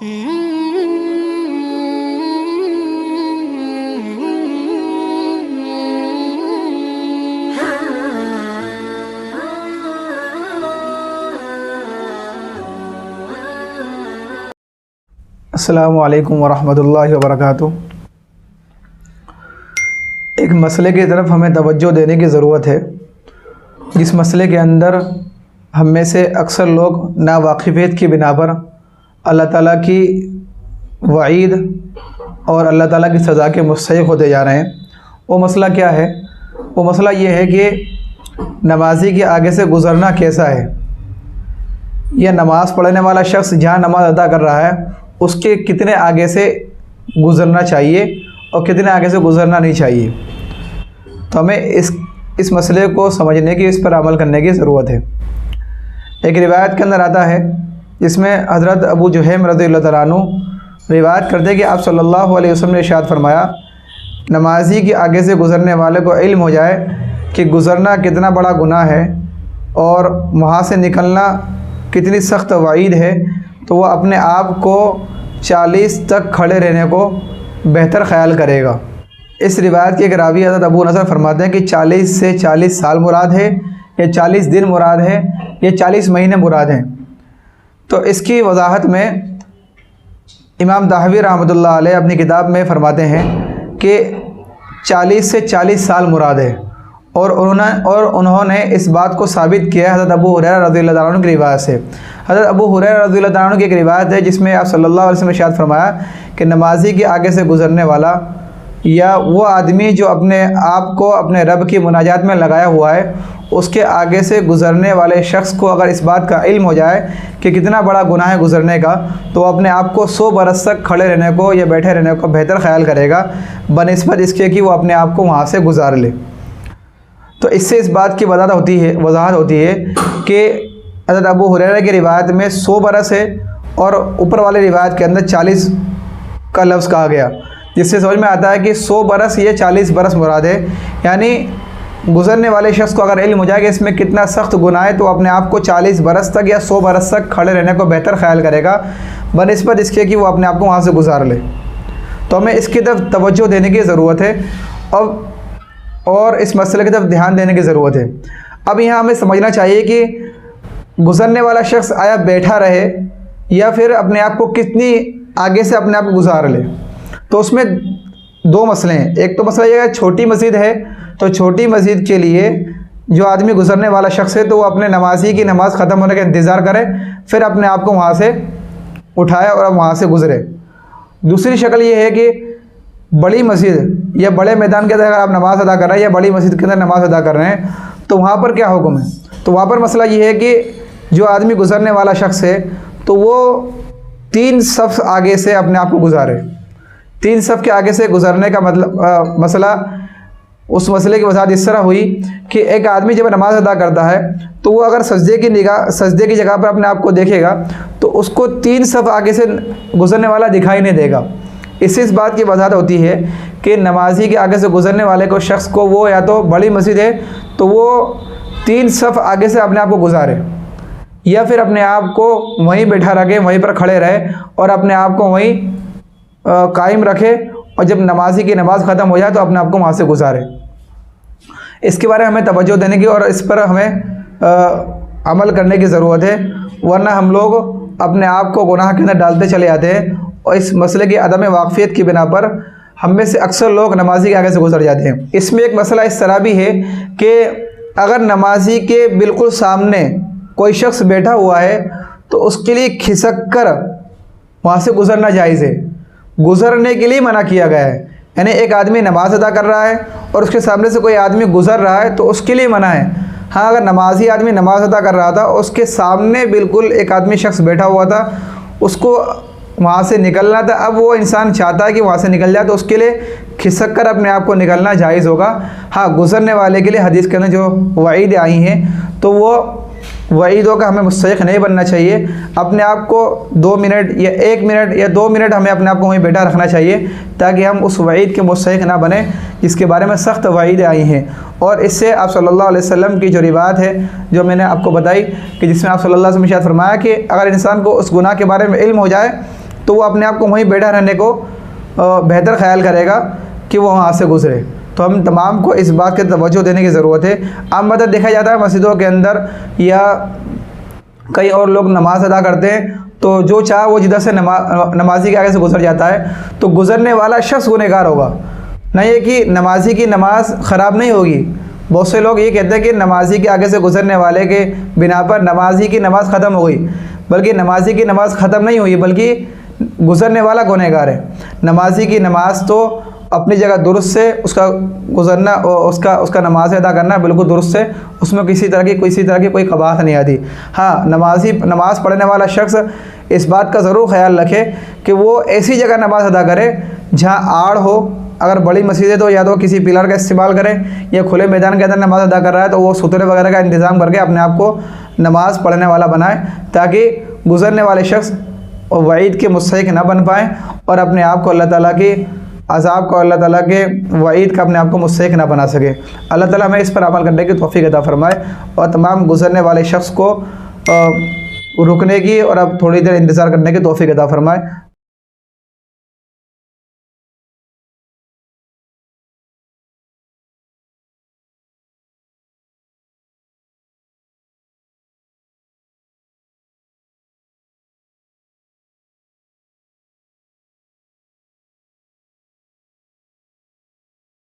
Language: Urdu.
السلام علیکم ورحمۃ اللہ وبرکاتہ۔ ایک مسئلے کی طرف ہمیں توجہ دینے کی ضرورت ہے، جس مسئلے کے اندر ہم میں سے اکثر لوگ ناواقفیت کی بنا پر اللہ تعالیٰ کی وعید اور اللہ تعالیٰ کی سزا کے مستحق ہوتے جا رہے ہیں۔ وہ مسئلہ کیا ہے؟ وہ مسئلہ یہ ہے کہ نمازی کے آگے سے گزرنا کیسا ہے، یا نماز پڑھنے والا شخص جہاں نماز ادا کر رہا ہے اس کے کتنے آگے سے گزرنا چاہیے اور کتنے آگے سے گزرنا نہیں چاہیے۔ تو ہمیں اس مسئلے کو سمجھنے کی، اس پر عمل کرنے کی ضرورت ہے۔ ایک روایت کے اندر آتا ہے جس میں حضرت ابو جہیم رضی اللہ تعالیٰ عنہ روایت کرتے ہیں کہ آپ صلی اللہ علیہ وسلم نے ارشاد فرمایا، نمازی کے آگے سے گزرنے والے کو علم ہو جائے کہ گزرنا کتنا بڑا گناہ ہے اور وہاں سے نکلنا کتنی سخت وعید ہے، تو وہ اپنے آپ کو 40 تک کھڑے رہنے کو بہتر خیال کرے گا۔ اس روایت کے ایک راوی حضرت ابو نصر فرماتے ہیں کہ 40 سے 40 سال مراد ہے، یا 40 دن مراد ہے، یا 40 مہینے مراد ہیں۔ تو اس کی وضاحت میں امام طحاوی رحمۃ اللہ علیہ اپنی کتاب میں فرماتے ہیں کہ 40 سے 40 سال مراد ہے، اور انہوں نے اس بات کو ثابت کیا ہے حضرت ابو ہریرہ رضی اللہ تعالیٰ عنہ کی روایت سے۔ حضرت ابو ہریرہ رضی اللہ تعالیٰ عنہ کی ایک روایت ہے جس میں آپ صلی اللہ علیہ وسلم نے ارشاد فرمایا کہ نمازی کے آگے سے گزرنے والا، یا وہ آدمی جو اپنے آپ کو اپنے رب کی مناجات میں لگایا ہوا ہے، اس کے آگے سے گزرنے والے شخص کو اگر اس بات کا علم ہو جائے کہ کتنا بڑا گناہ ہے گزرنے کا، تو وہ اپنے آپ کو 100 برس تک کھڑے رہنے کو یا بیٹھے رہنے کو بہتر خیال کرے گا بنسبت اس کے کہ وہ اپنے آپ کو وہاں سے گزار لے۔ تو اس سے اس بات کی وضاحت ہوتی ہے کہ حضرت ابو ہریرہ کی روایت میں 100 برس ہے، اور اوپر والے روایت کے اندر 40 کا لفظ کہا گیا، جس سے سمجھ میں آتا ہے کہ 100 برس یہ 40 برس مراد ہے۔ یعنی گزرنے والے شخص کو اگر علم ہو جائے کہ اس میں کتنا سخت گناہ ہے، تو اپنے آپ کو 40 برس تک یا 100 برس تک کھڑے رہنے کو بہتر خیال کرے گا بنسبت اس کے کہ وہ اپنے آپ کو وہاں سے گزار لے۔ تو ہمیں اس کی طرف توجہ دینے کی ضرورت ہے، اور اس مسئلے کی طرف دھیان دینے کی ضرورت ہے۔ اب یہاں ہمیں سمجھنا چاہیے کہ گزرنے والا شخص آیا بیٹھا رہے یا پھر اپنے آپ کو کتنی آگے سے اپنے آپ کو گزار لے۔ تو اس میں 2 مسئلے ہیں۔ ایک تو مسئلہ یہ ہے چھوٹی مسجد ہے، تو چھوٹی مسجد کے لیے جو آدمی گزرنے والا شخص ہے تو وہ اپنے نمازی کی نماز ختم ہونے کا انتظار کرے، پھر اپنے آپ کو وہاں سے اٹھائے اور وہاں سے گزرے۔ دوسری شکل یہ ہے کہ بڑی مسجد یا بڑے میدان کے اندر اگر آپ نماز ادا کر رہے ہیں یا بڑی مسجد کے اندر نماز ادا کر رہے ہیں، تو وہاں پر کیا حکم ہے؟ تو وہاں پر مسئلہ یہ ہے کہ جو آدمی گزرنے والا شخص ہے تو وہ 3 صف آگے سے اپنے آپ کو گزارے۔ 3 صف کے آگے سے گزرنے کا مسئلہ، اس مسئلے کی وضاحت اس طرح ہوئی کہ ایک آدمی جب نماز ادا کرتا ہے تو وہ اگر سجدے کی جگہ پر اپنے آپ کو دیکھے گا تو اس کو 3 صف آگے سے گزرنے والا دکھائی نہیں دے گا۔ اس سے اس بات کی وضاحت ہوتی ہے کہ نمازی کے آگے سے گزرنے والے کو شخص کو وہ یا تو بڑی مسجد ہے تو وہ 3 صف آگے سے اپنے آپ کو گزارے، یا پھر اپنے آپ کو وہیں بیٹھا رکھے، وہیں پر کھڑے رہے اور اپنے آپ کو وہیں قائم رکھے، اور جب نمازی کی نماز ختم ہو جائے تو اپنے آپ کو وہاں سے گزارے۔ اس کے بارے میں ہمیں توجہ دینے کی اور اس پر ہمیں عمل کرنے کی ضرورت ہے، ورنہ ہم لوگ اپنے آپ کو گناہ کے اندر ڈالتے چلے جاتے ہیں، اور اس مسئلے کی عدم واقفیت کی بنا پر ہم میں سے اکثر لوگ نمازی کے آگے سے گزر جاتے ہیں۔ اس میں ایک مسئلہ اس طرح بھی ہے کہ اگر نمازی کے بالکل سامنے کوئی شخص بیٹھا ہوا ہے تو اس کے لیے کھسک کر وہاں سے گزرنا جائز ہے، گزرنے کے لیے منع کیا گیا ہے۔ یعنی ایک آدمی نماز ادا کر رہا ہے اور اس کے سامنے سے کوئی آدمی گزر رہا ہے تو اس کے لیے منع ہے۔ ہاں، اگر نمازی آدمی نماز ادا کر رہا تھا، اس کے سامنے بالکل ایک آدمی شخص بیٹھا ہوا تھا، اس کو وہاں سے نکلنا تھا، اب وہ انسان چاہتا ہے کہ وہاں سے نکل جائے تو اس کے لیے کھسک کر اپنے آپ کو نکلنا جائز ہوگا۔ ہاں، گزرنے والے کے لیے حدیث کے اندر جو وعید آئی ہیں تو وہ وعیدوں کا ہمیں مستحق نہیں بننا چاہیے۔ اپنے آپ کو 2 منٹ یا 1 منٹ یا 2 منٹ ہمیں اپنے آپ کو وہیں بیٹھا رکھنا چاہیے تاکہ ہم اس وعید کے مستحق نہ بنیں جس کے بارے میں سخت وعیدیں آئی ہیں۔ اور اس سے آپ صلی اللہ علیہ وسلم کی جو روایت ہے جو میں نے آپ کو بتائی کہ جس میں آپ صلی اللہ علیہ وسلم نے ارشاد فرمایا کہ اگر انسان کو اس گناہ کے بارے میں علم ہو جائے تو تو وہ اپنے آپ کو وہیں بیٹھا رہنے کو بہتر خیال کرے گا کہ وہ وہاں سے گزرے۔ تو ہم تمام کو اس بات کی توجہ دینے کی ضرورت ہے۔ عام مدد دیکھا جاتا ہے مسجدوں کے اندر یا کئی اور لوگ نماز ادا کرتے ہیں تو جو چاہے وہ جدھر سے نمازی کے آگے سے گزر جاتا ہے، تو گزرنے والا شخص گنہگار ہوگا، نہ یہ کہ نمازی کی نماز خراب نہیں ہوگی۔ بہت سے لوگ یہ کہتے ہیں کہ نمازی کے آگے سے گزرنے والے کے بنا پر نمازی کی نماز ختم ہو گئی، بلکہ نمازی کی نماز ختم نہیں ہوئی بلکہ گزرنے والا گنہگار ہے۔ نمازی کی نماز تو اپنی جگہ درست سے اس کا گزرنا، اس کا نماز ادا کرنا بالکل درست ہے، اس میں کسی طرح کی کوئی قباحت نہیں آتی۔ ہاں، نماز پڑھنے والا شخص اس بات کا ضرور خیال رکھے کہ وہ ایسی جگہ نماز ادا کرے جہاں آڑ ہو۔ اگر بڑی مسجد ہے تو یا تو کسی پلر کا استعمال کرے، یا کھلے میدان کے اندر نماز ادا کر رہا ہے تو وہ سترے وغیرہ کا انتظام کر کے اپنے آپ کو نماز پڑھنے والا بنائے، تاکہ گزرنے والے شخص وعید کے مستحق نہ بن پائیں اور اپنے آپ کو اللہ تعالیٰ کی عذاب کو، اللہ تعالیٰ کے وعید کا اپنے آپ کو مستحق نہ بنا سکے۔ اللہ تعالیٰ ہمیں اس پر عمل کرنے کی توفیق عطا فرمائے اور تمام گزرنے والے شخص کو رکنے کی اور اب تھوڑی دیر انتظار کرنے کی توفیق عطا فرمائے۔